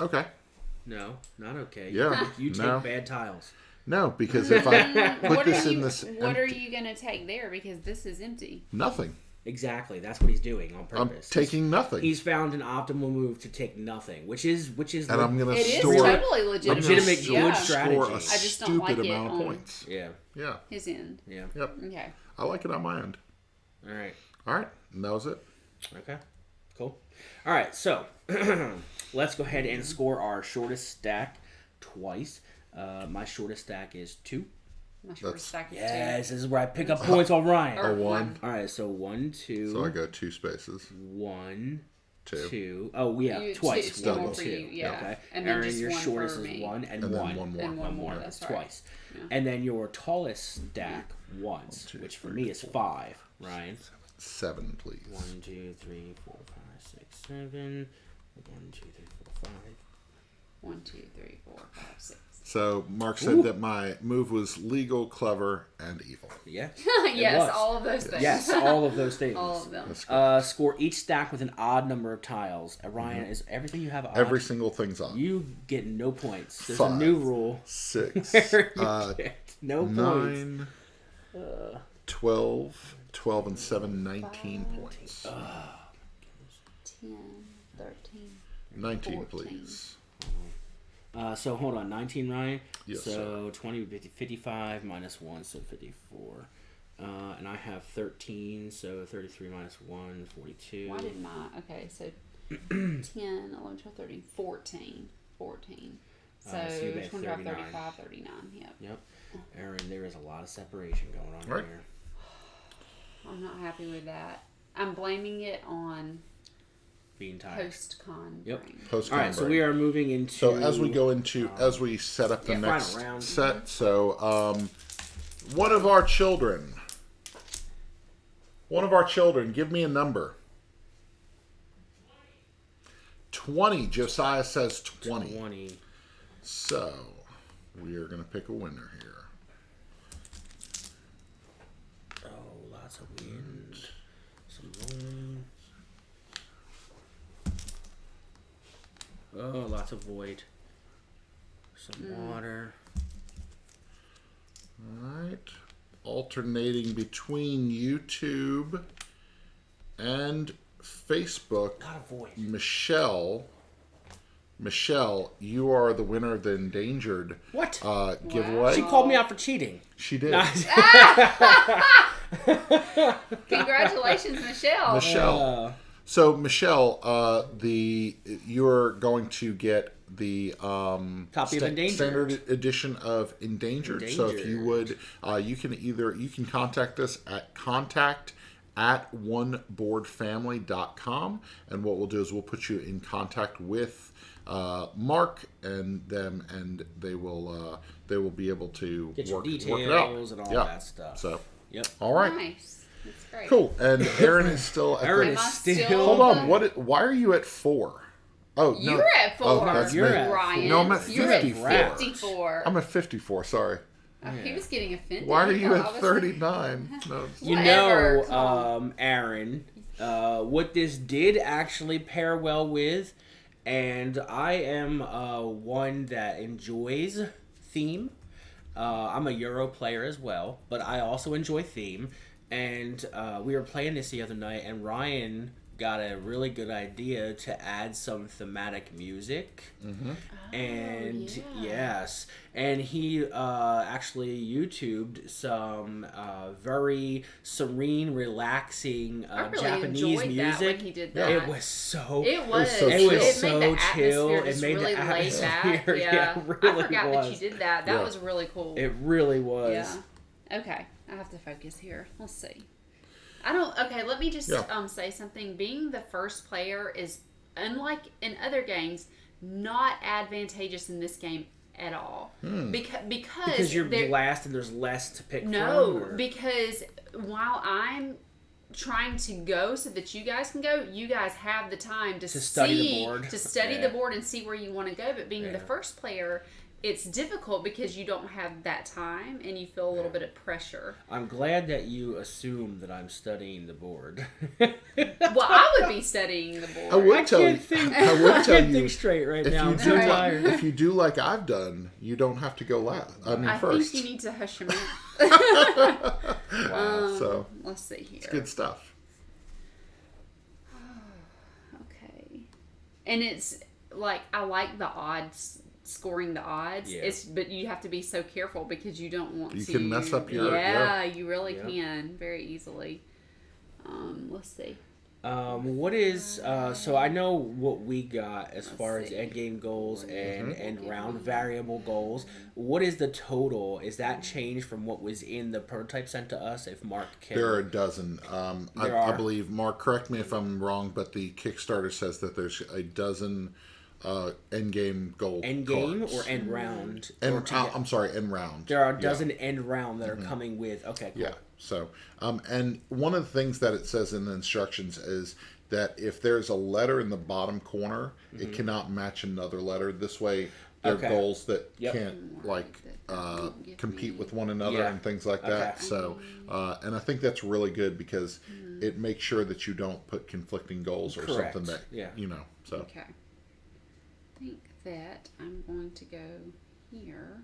Okay. No, not okay. Yeah, You take no. bad tiles. No, because if I put this in this... What are you going to take there? Because this is empty. Nothing. Exactly. That's what he's doing on I'm purpose. taking nothing. He's found an optimal move to take nothing, which is and I'm going to It is store... totally legitimate. Legitimate yeah. good strategy. Score a I just don't stupid like it amount of on- points. Yeah. Yeah. His end. Yeah. Yep. Okay. I like it on my end. All right. All right. And that was it. Okay. Cool. All right. So let's go ahead and score our shortest stack twice. My shortest stack is 2. My shortest stack is 2. Yes, this is where I pick up points on Ryan. A 1. All right, so 1, 2. So I go 2 spaces. 1, 2. 2. Oh, yeah, twice. Two 1 more and for 2. you, yeah. Okay. And then Aaron, just your one shortest for is me. 1 and And then 1. one more. And one more, that's right. Twice. Yeah. And then your tallest stack once, 1, 2, which for 3, me is 5. Ryan. 7, please. 1, 2, 3, 4, 5, 6, 7. 1, 2, 3, 4, 5. 1, 2, 3, 4, 5, 6. So Mark said that my move was legal, clever, and evil. Yeah. Yes, all of those things. Yes, all of those things. All of them. That's great. Score each stack with an odd number of tiles. Ryan, is everything you have odd? Every single thing's on. You get no points. There's 5, a new rule. 6, Where you get no points. 9, 12, 12 and 7, 19 points. 10, 13, 19, 14. please. So hold on, 19, Ryan? Yes, so 20 would be 55 minus 1, so 54. And I have 13, so 33 minus 1, 42. Why did my... Okay, so 10, 11, 12, 13, 14. 14. So so you made 25, 39. 35, 39. Yep. Aaron, there is a lot of separation going on Right. here. I'm not happy with that. I'm blaming it on Being tired. post-con Yep. brain. Post-con All right, so break. we are moving into... So as we go into, as we set up the final next round. set, so one of our children, give me a number. 20. Josiah says 20. 20. So we are going to pick a winner here. Oh, lots of wind. Some rolling. Oh, lots of void. Some water. All right. Alternating between YouTube and Facebook. A lot of void. Michelle, you are the winner of the endangered What? giveaway. She called me out for cheating. She did. Congratulations, Michelle. Michelle. So Michelle, you're going to get the Copy of Endangered. standard edition of Endangered. So if you would, you can contact us at contact@oneboardfamily.com, and what we'll do is we'll put you in contact with Mark and them, and they will be able to Get your work it details out. and all that stuff. So, Yep. all right. Nice. That's great. Cool. And Erin is still at Erin the... is Am I still... still- Hold on. Why are you at 4? Oh, no. You're at 4. Oh, that's You're me. at Ryan. No, I'm at You're at 54. 54. I'm at 54. Sorry. Oh, he was getting offended. Why are you I at was 39? No. You Whatever, come know, Aaron, what this did actually pair well with, and I am one that enjoys theme. I'm a Euro player as well, but I also enjoy theme. And we were playing this the other night, and Ryan got a really good idea to add some thematic music. Mm-hmm. And yeah. yes, and he actually YouTubed some very serene, relaxing I really Japanese enjoyed music. that when he did that. It was so. It was. so It chill. was It so made the chill. atmosphere It just made really the laid back. atmosphere. Yeah, it really I forgot was. that you did that. That Yeah. was really cool. It really was. Yeah. Okay, I have to focus here. Let's see. Okay, let me just say something. Being the first player is, unlike in other games, not advantageous in this game at all. Because you're last and there's less to pick from? No, because while I'm trying to go so that you guys can go, you guys have the time to study the board. to study Yeah. the board and see where you want to go. But being the Yeah. first player, it's difficult because you don't have that time and you feel a little bit of pressure. I'm glad that you assume that I'm studying the board. Well, I would be studying the board. I would tell you. I would tell can't you. think straight right If now. you I'm do too like, tired. if you do like I've done, you don't have to go last. I first. think you need to hush your mouth. So Let's see here. it's good stuff. Okay. And it's like, I like the odds, scoring the odds. Yeah. But you have to be so careful because you don't want to. You can mess up your- Yeah, you really Yeah. can very easily. Let's see. What is so I know what we got as far as see. end game goals and end round variable goals. What is the total? Is that changed from what was in the prototype sent to us? If Mark can, There are a dozen. I believe, Mark, correct me if I'm wrong, but the Kickstarter says that there's a dozen end game goal end game cards. or end round. I'm sorry, end round. There are a dozen end round that are coming with. Okay, cool. Yeah. So, and one of the things that it says in the instructions is that if there's a letter in the bottom corner, it cannot match another letter. This way, there are goals that can't like compete with one another and things like that. So, and I think that's really good because it makes sure that you don't put conflicting goals or something that you know. So. Okay. I think that I'm going to go here.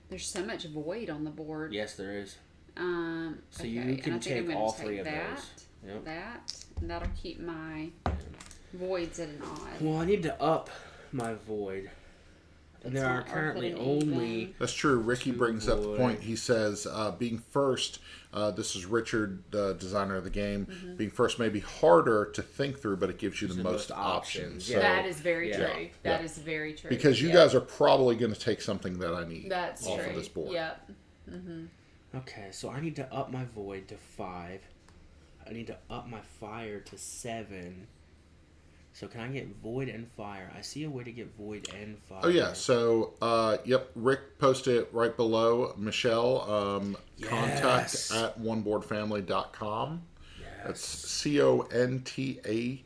There's so much void on the board. Yes, there is. So you can take all three of that, those. Yep. That, and that'll keep my voids at an odd. Well, I need to up my void. And there are currently only... That's true. Ricky brings up the point. He says, being first, this is Richard, the designer of the game, being first may be harder to think through, but it gives you the most options. Yeah. So, that is very true. That is very true. Because you guys are probably going to take something that I need That's off true. of this board. Yep. Okay, so I need to up my void to 5. I need to up my fire to 7. So can I get void and fire? I see a way to get void and fire. Oh yeah, so yep, Rick posted it right below. Michelle, contact at oneboardfamily.com. Yes. That's CONTACT.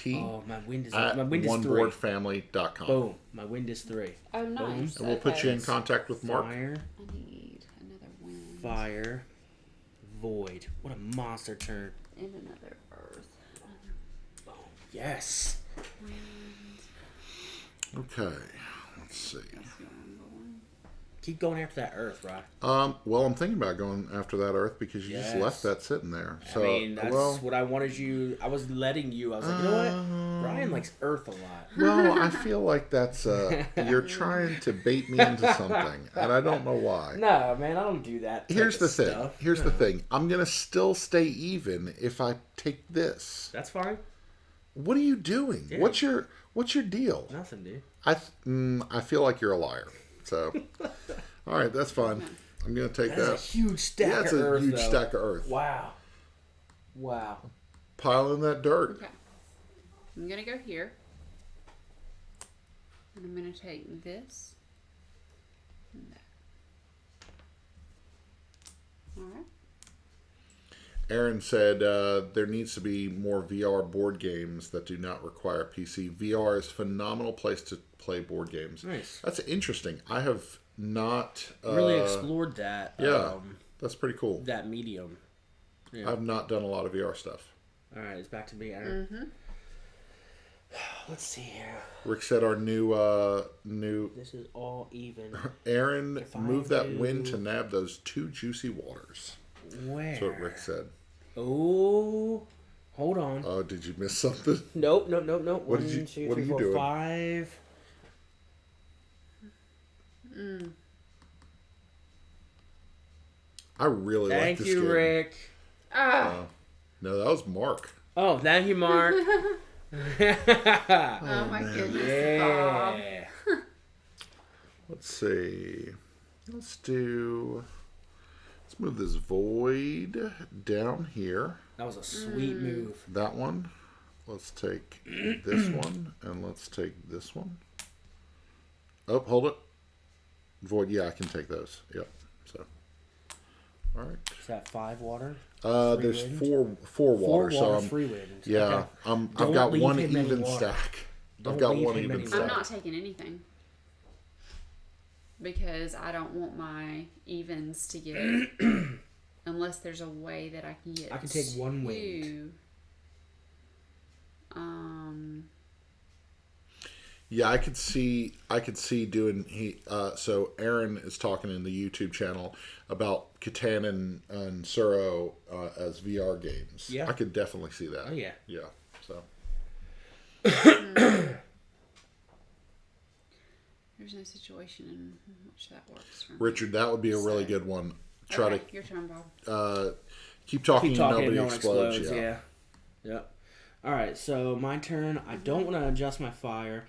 Oh, my wind is at my wind is 3. oneboardfamily.com. Boom, my wind is 3. Oh, nice. And we'll put you in contact with Mark. Fire, I need another wind. fire, void. What a monster turn. And another earth. Yes. Okay, let's see. Keep going after that earth, right? Well, I'm thinking about going after that earth because you just left that sitting there. So, I mean, that's what I wanted you. I was letting you. I was like, you know what? Ryan likes earth a lot. Well, I feel like that's you're trying to bait me into something, and I don't know why. No, man, I don't do that. Here's the thing. Here's the thing. I'm gonna still stay even if I take this. That's fine. What are you doing? Yeah. What's your deal? Nothing, dude. I feel like you're a liar. So, all right, that's fine. I'm gonna take that. That's a huge stack that's of a earth. huge Though. stack of earth. Wow. Pile in that dirt. Okay. I'm gonna go here, and I'm gonna take this. And that. All right. Erin said there needs to be more VR board games that do not require PC. VR is a phenomenal place to play board games. Nice. That's interesting. I have not Really explored that. Yeah, that's pretty cool. That medium. Yeah. I've not done a lot of VR stuff. All right, it's back to me, Erin. Let's see here. Rick said our new This is all even. Erin, move that wind to nab those 2 juicy waters. Where? That's what Rick said. Oh, hold on. Oh, did you miss something? Nope. What are you doing? 5. I really like this game. Thank you, Rick. No, that was Mark. Oh, thank you, Mark. Oh my goodness. Yeah. Let's see. Let's move this void down here. That was a sweet move. That one. Let's take this one, and let's take this one. Oh, hold it. Void. Yeah, I can take those. Yep. So, all right. Is that 5 water? There's wind? 4 water. 4 So water, free wind. yeah, Okay. I've got leave one him any even water. stack. Don't I've got leave one him even any stack. I'm not taking anything because I don't want my evens to get unless there's a way that I can get. I can take 1 wind. Yeah, I could see doing so Erin is talking in the YouTube channel about Catan and Suro as VR games. Yeah. I could definitely see that. Oh, yeah. Yeah. So There's no situation in which that works for me. Richard, that would be a really good one. Okay, your turn, Bob. keep talking, Keep talking, nobody no one explodes. explodes. Yeah. Yep. All right, so my turn. I don't want to adjust my fire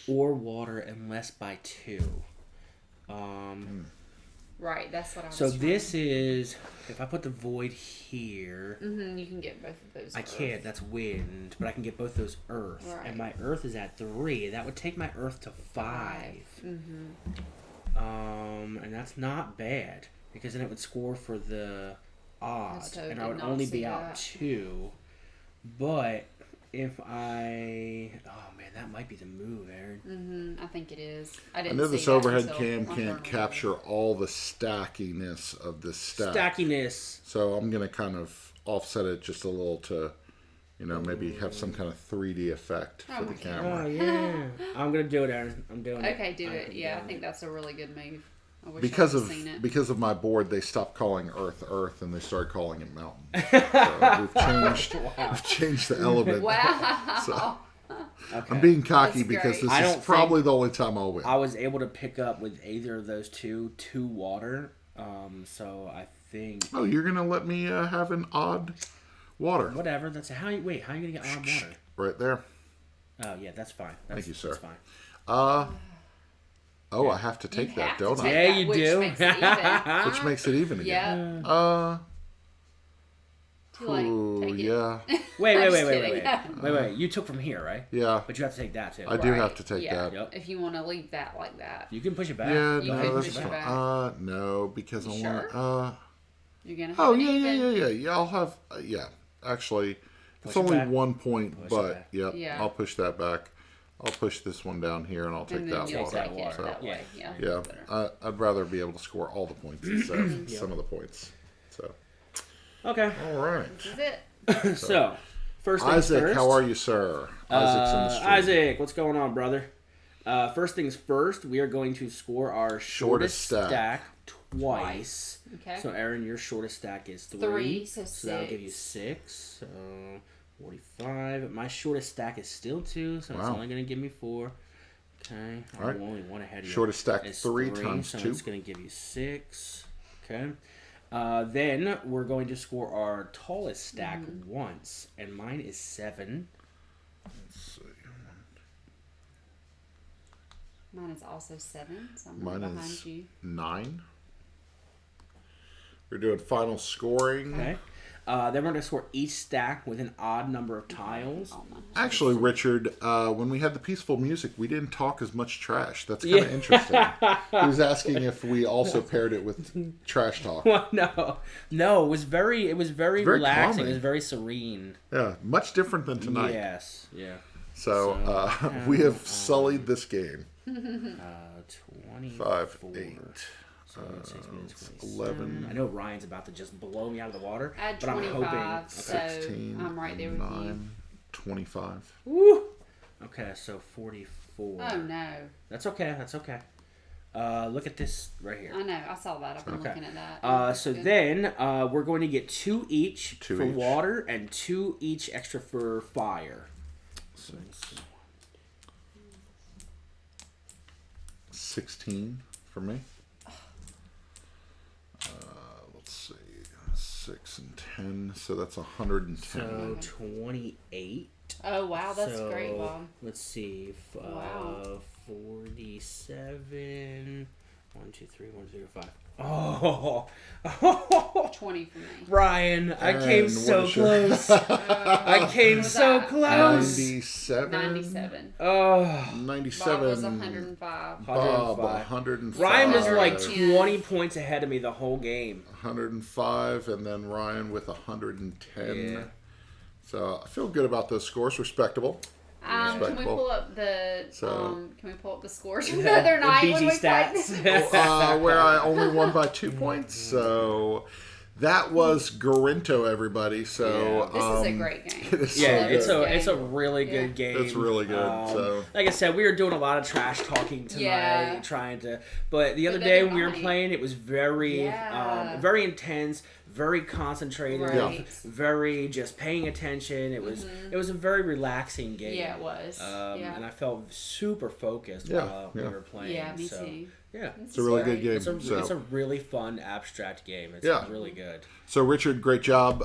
or water unless by 2. Right, that's what I was So trying. this is, if I put the void here, You can get both of those. I can't. That's wind, but I can get both those earth, Right. and my earth is at 3. That would take my earth to 5. And that's not bad because then it would score for the odd, and I would only be out 2. But if oh man, that might be the move, Erin. I think it is. I know this overhead cam can't capture all the stackiness of this stack. Stackiness. So I'm going to kind of offset it just a little to, maybe have some kind of 3D effect for the camera. Oh yeah, I'm gonna do it, Erin. I'm doing it. Okay, do it. Yeah, I think that's a really good move. I wish Because I of seen it. because of my board, they stopped calling Earth, and they started calling it Mountain. So we've changed the element. Wow. So Okay. I'm being cocky That's because great. this is probably the only time I'll win. I was able to pick up with either of those two water. So I think. Oh, you're gonna let me have an odd water Whatever. That's how you gonna get odd water? right there. Oh yeah, that's fine. Thank you, sir. That's fine. Oh, I have to take that, have to don't take I? Yeah, that, you which do. Makes it even. Which makes it even again. Yeah. Too late. Ooh, Take it. yeah, Wait. You took from here, right? yeah. But you have to take that too. I do Right. have to take Yeah. that. Yep. If you want to leave that like that, You can push it back. Yeah, You no, can that's push it fine. back. No, because I Sure? want. you're gonna. Have Oh an yeah. even. Yeah, I'll have. Yeah, actually, it's Push it only back. 1 point, Push it but back. yep, Yeah. I'll push that back. I'll push this one down here, and I'll take And that then you'll water. take it So, that way. yeah. Yeah. Yeah, I'd rather be able to score all the points instead of some of the points. So, Okay. all right. This is it. So, first things Isaac, first. how are you, sir? Isaac's in the stream. Isaac, what's going on, brother? First things first, we are going to score our shortest stack twice. Okay. So, Erin, your shortest stack is 3. 3, so that'll give 6. you 6. So, 45. My shortest stack is still 2, so it's Wow. only going to give me 4. Okay. All right. I'm only 1 ahead of you. Shortest stack It's 3 times so 2. it's going to give you 6. Okay. Then we're going to score our tallest stack once, and mine is 7. Let's see. Mine is also 7, so I'm Mine right behind is you. 9. We're doing final scoring. Okay. Then we're going to score each stack with an odd number of tiles. Oh, my. Actually, Richard, when we had the peaceful music, we didn't talk as much trash. That's kind of interesting. He was asking if we also paired it with trash talk. Well, no, it was very very relaxing. calming. It was very serene. Yeah, much different than tonight. Yes, yeah. So we have sullied this game. 24. 5, 8, So 6 minutes, 11. I know Ryan's about to just blow me out of the water, I had but I'm 25, hoping. so 16, I'm right there with 9, 25. Woo! Okay, so 44. you. Oh, no. That's okay. That's okay. Look at this right here. I know. I saw that. I've been Okay. looking at that. So Good. then we're going to get 2 each 2 for each. water and 2 each extra for fire. 16 for me. Let's see. 6 and 10. So that's 110. So 28. Oh, wow. That's So, great, Bob. Let's see. Wow. 47. 1, 2, 3, 1, 0, 5. Oh, 20 for me. Ryan, I Erin, came what so is your- close. I came was so that? close. 97. 97. Oh, 97. Bob was 105. Bob, 105. 105. Ryan was like 110. 20 points ahead of me the whole game. 105, and then Ryan with 110. Yeah. So I feel good about those scores. Respectable. Can we Respectable. pull up the So- can we pull up the scores from the other night when BG we played? stats. Where I only won by 2 points. So that was Gorinto, everybody. So This is a great game. it is Yeah, so good. it's a really good game. It's really good, so. like I said, we were doing a lot of trash talking tonight, Yeah. trying to. But the other But day then when we were tonight- playing, it was very, Yeah. very intense, very concentrated, Right. very just paying attention. It was a very relaxing game. Yeah, it was. Yeah. And I felt super focused Yeah, while we yeah. were playing. Yeah, me so too. Yeah. It's a really good game. It's a really fun abstract game. It's really good. So, Richard, great job.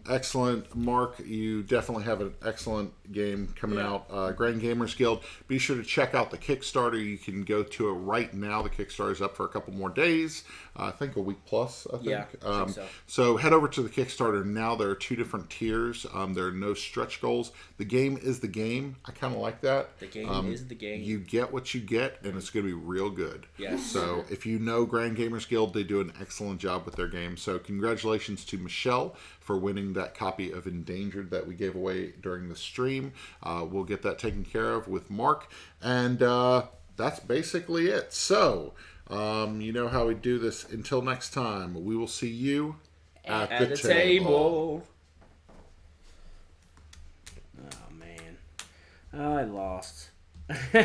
Excellent. Mark, you definitely have an excellent game coming out. Grand Gamers Guild. Be sure to check out the Kickstarter. You can go to it right now. The Kickstarter is up for a couple more days. I think a week plus, I think. Yeah, I think so. So head over to the Kickstarter now. There are 2 different tiers. There are no stretch goals. The game is the game. I kind of like that. The game is the game. You get what you get, and it's going to be real good. Yes. So if you know Grand Gamers Guild, they do an excellent job with their game. So congratulations to Michelle for winning that copy of Endangered that we gave away during the stream. We'll get that taken care of with Mark. And that's basically it. So, you know how we do this. Until next time, we will see you at the table. Oh, man. I lost.